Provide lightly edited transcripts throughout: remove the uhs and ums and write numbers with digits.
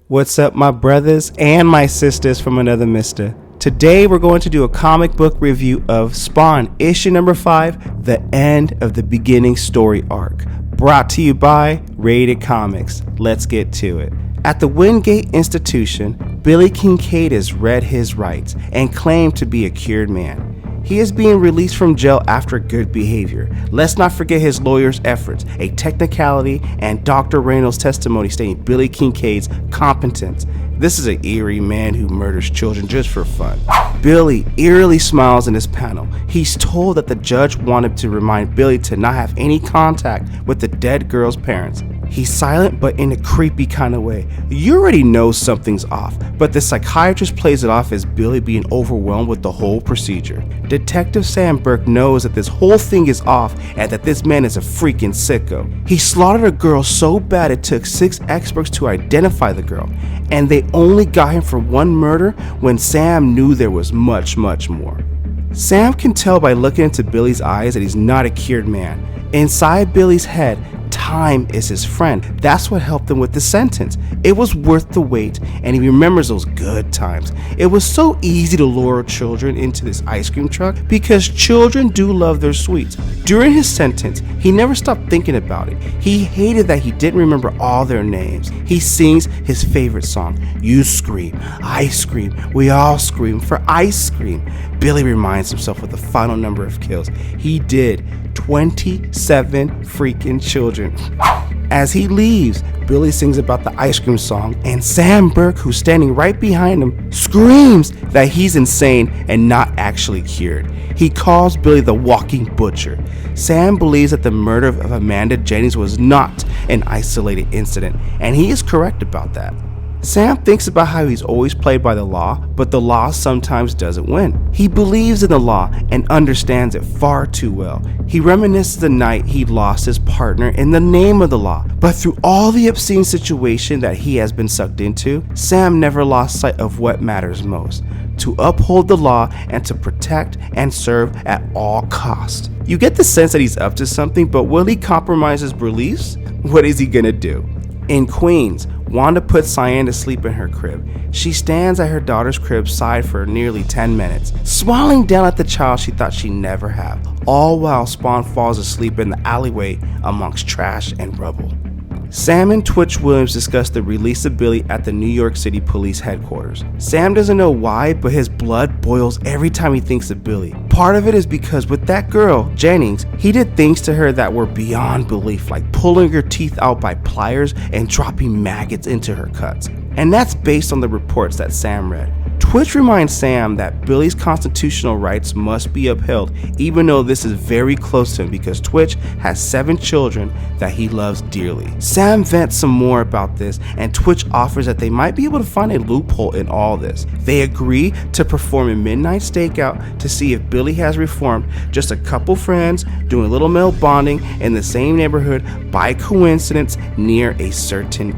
What's up, my brothers and my sisters from another mister? Today we're going to do a comic book review of Spawn, issue number 5, The End of the Beginning Story Arc. Brought to you by Rated Comics. Let's get to it. At the Wingate Institution, Billy Kincaid has read his rights and claimed to be a cured man. He is being released from jail after good behavior. Let's not forget his lawyer's efforts, a technicality, and Dr. Reynolds' testimony stating Billy Kincaid's competence. This is an eerie man who murders children just for fun. Billy eerily smiles in his panel. He's told that the judge wanted to remind Billy to not have any contact with the dead girl's parents. He's silent, but in a creepy kind of way. You already know something's off, but the psychiatrist plays it off as Billy being overwhelmed with the whole procedure. Detective Sam Burke knows that this whole thing is off and that this man is a freaking sicko. He slaughtered a girl so bad it took 6 experts to identify the girl, and they only got him for one murder when Sam knew there was much more. Sam can tell by looking into Billy's eyes that he's not a cured man. Inside Billy's head, time is his friend. That's what helped him with the sentence. It was worth the wait, and he remembers those good times. It was so easy to lure children into this ice cream truck because children do love their sweets. During his sentence, he never stopped thinking about it. He hated that he didn't remember all their names. He sings his favorite song, "You scream, I scream, we all scream for ice cream." Billy reminds himself of the final number of kills. He did 27 freaking children. As he leaves, Billy sings about the ice cream song, and Sam Burke, who's standing right behind him, screams that he's insane and not actually cured. He calls Billy the walking butcher. Sam believes that the murder of Amanda Jennings was not an isolated incident, and he is correct about that. Sam thinks about how he's always played by the law, but the law sometimes doesn't win. He believes in the law and understands it far too well. He reminisces the night he lost his partner in the name of the law, but through all the obscene situation that he has been sucked into, Sam never lost sight of what matters most: to uphold the law and to protect and serve at all costs. You get the sense that he's up to something, but will he compromise his beliefs? What is he gonna do? In Queens, Wanda puts Cyan to sleep in her crib. She stands at her daughter's crib side for nearly 10 minutes, smiling down at the child she thought she'd never have, all while Spawn falls asleep in the alleyway amongst trash and rubble. Sam and Twitch Williams discuss the release of Billy at the New York City Police Headquarters. Sam doesn't know why, but his blood boils every time he thinks of Billy. Part of it is because with that girl, Jennings, he did things to her that were beyond belief, like pulling her teeth out by pliers and dropping maggots into her cuts. And that's based on the reports that Sam read. Twitch reminds Sam that Billy's constitutional rights must be upheld, even though this is very close to him because Twitch has 7 children that he loves dearly. Sam vents some more about this, and Twitch offers that they might be able to find a loophole in all this. They agree to perform a midnight stakeout to see if Billy has reformed, just a couple friends doing a little male bonding in the same neighborhood by coincidence near a certain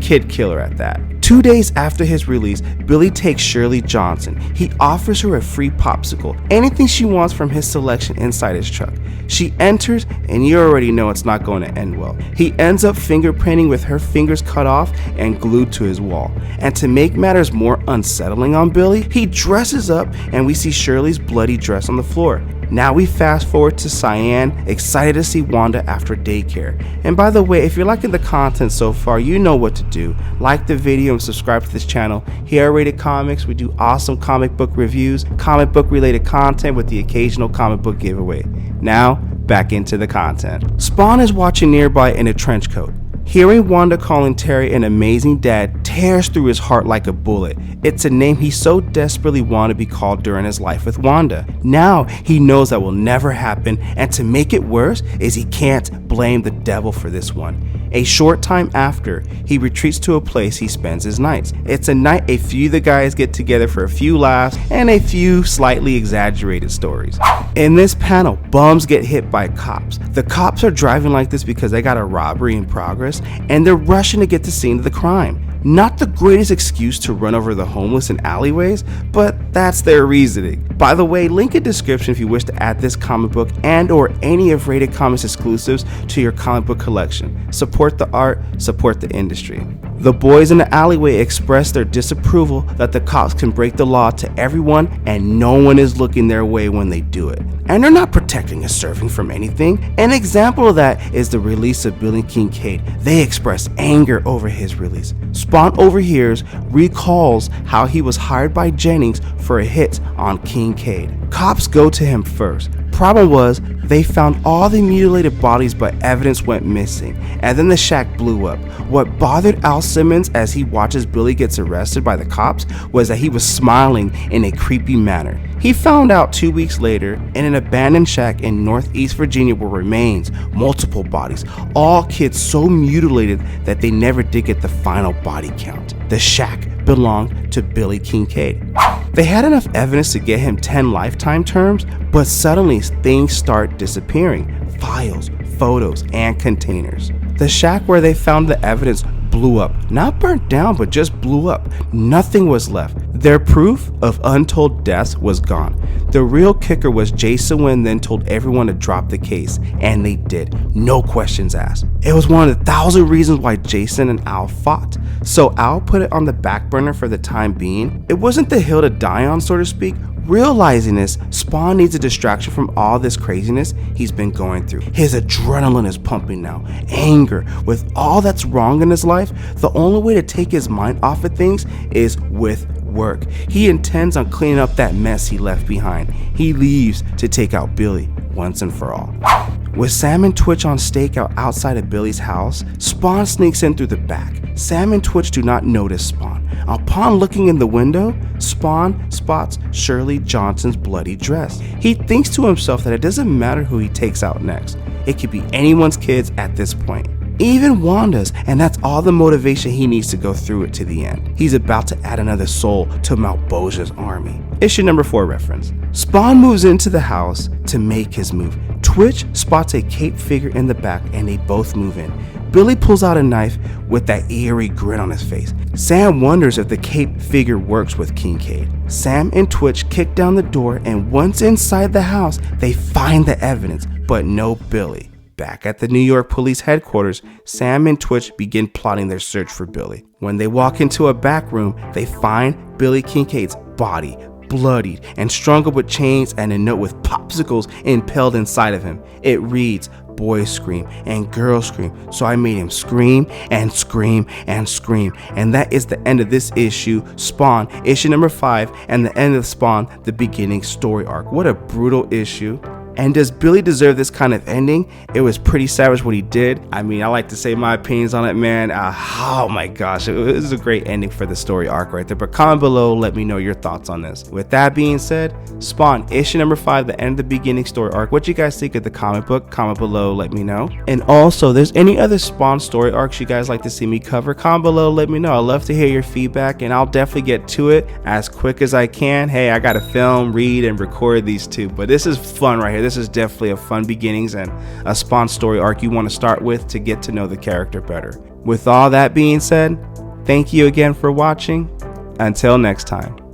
kid killer at that. 2 days after his release, Billy takes Shirley Johnson. He offers her a free popsicle, anything she wants from his selection inside his truck. She enters, and you already know it's not going to end well. He ends up fingerprinting with her fingers cut off and glued to his wall. And to make matters more unsettling on Billy, he dresses up and we see Shirley's bloody dress on the floor. Now we fast forward to Cyan, excited to see Wanda after daycare. And by the way, if you're liking the content so far, you know what to do. Like the video and subscribe to this channel. Here at Rated Comics, we do awesome comic book reviews, comic book related content with the occasional comic book giveaway. Now, back into the content. Spawn is watching nearby in a trench coat. Hearing Wanda calling Terry an amazing dad tears through his heart like a bullet. It's a name he so desperately wanted to be called during his life with Wanda. Now he knows that will never happen, and to make it worse is he can't blame the devil for this one. A short time after, he retreats to a place he spends his nights. It's a night a few of the guys get together for a few laughs and a few slightly exaggerated stories. In this panel, bums get hit by cops. The cops are driving like this because they got a robbery in progress and they're rushing to get to the scene of the crime. Not the greatest excuse to run over the homeless in alleyways, but that's their reasoning. By the way, link in description if you wish to add this comic book and or any of Rated Comics exclusives to your comic book collection. Support the art, support the industry. The boys in the alleyway express their disapproval that the cops can break the law to everyone and no one is looking their way when they do it. And they're not protecting or serving from anything. An example of that is the release of Billy Kincaid. They express anger over his release. Spawn overhears, recalls how he was hired by Jennings for a hit on Kincaid. Cops go to him first. Problem was, they found all the mutilated bodies but evidence went missing, and then the shack blew up. What bothered Al Simmons as he watches Billy gets arrested by the cops was that he was smiling in a creepy manner. He found out 2 weeks later in an abandoned shack in Northeast Virginia were remains, multiple bodies, all kids so mutilated that they never did get the final body count. The shack belonged to Billy Kincaid. They had enough evidence to get him 10 lifetime terms, but suddenly things start disappearing. Files, photos, and containers. The shack where they found the evidence blew up. Not burnt down, but just blew up. Nothing was left. Their proof of untold deaths was gone. The real kicker was Jason Wynn then told everyone to drop the case, and they did. No questions asked. It was one of the 1,000 reasons why Jason and Al fought. So Al put it on the back burner for the time being. It wasn't the hill to die on, so to speak. Realizing this, Spawn needs a distraction from all this craziness he's been going through. His adrenaline is pumping now. Anger. With all that's wrong in his life, the only way to take his mind off of things is with work. He intends on cleaning up that mess he left behind. He leaves to take out Billy once and for all. With Sam and Twitch on stakeout outside of Billy's house, Spawn sneaks in through the back. Sam and Twitch do not notice Spawn. Upon looking in the window, Spawn spots Shirley Johnson's bloody dress. He thinks to himself that it doesn't matter who he takes out next. It could be anyone's kids at this point. Even Wanda's, and that's all the motivation he needs to go through it to the end. He's about to add another soul to Malbosia's army. Issue number 4 reference. Spawn moves into the house to make his move. Twitch spots a caped figure in the back and they both move in. Billy pulls out a knife with that eerie grin on his face. Sam wonders if the caped figure works with Kincaid. Sam and Twitch kick down the door and once inside the house, they find the evidence, but no Billy. Back at the New York police headquarters, Sam and Twitch begin plotting their search for Billy. When they walk into a back room, they find Billy Kincaid's body, bloodied and strung up with chains and a note with popsicles impaled inside of him. It reads, "Boys scream and girls scream, so I made him scream and scream and scream." And that is the end of this issue, Spawn, issue number 5, and the end of Spawn, the beginning story arc. What a brutal issue. And does Billy deserve this kind of ending? It was pretty savage what he did. I mean, I like to say my opinions on it, man. Oh my gosh, it was a great ending for the story arc right there. But comment below, let me know your thoughts on this. With that being said, Spawn, issue number 5, the end of the beginning story arc. What you guys think of the comic book? Comment below, let me know. And also, there's any other Spawn story arcs you guys like to see me cover? Comment below, let me know. I'd love to hear your feedback, and I'll definitely get to it as quick as I can. Hey, I gotta film, read, and record these too. But this is fun right here. This is definitely a fun beginnings and a Spawn story arc you want to start with to get to know the character better. With all that being said, thank you again for watching. Until next time.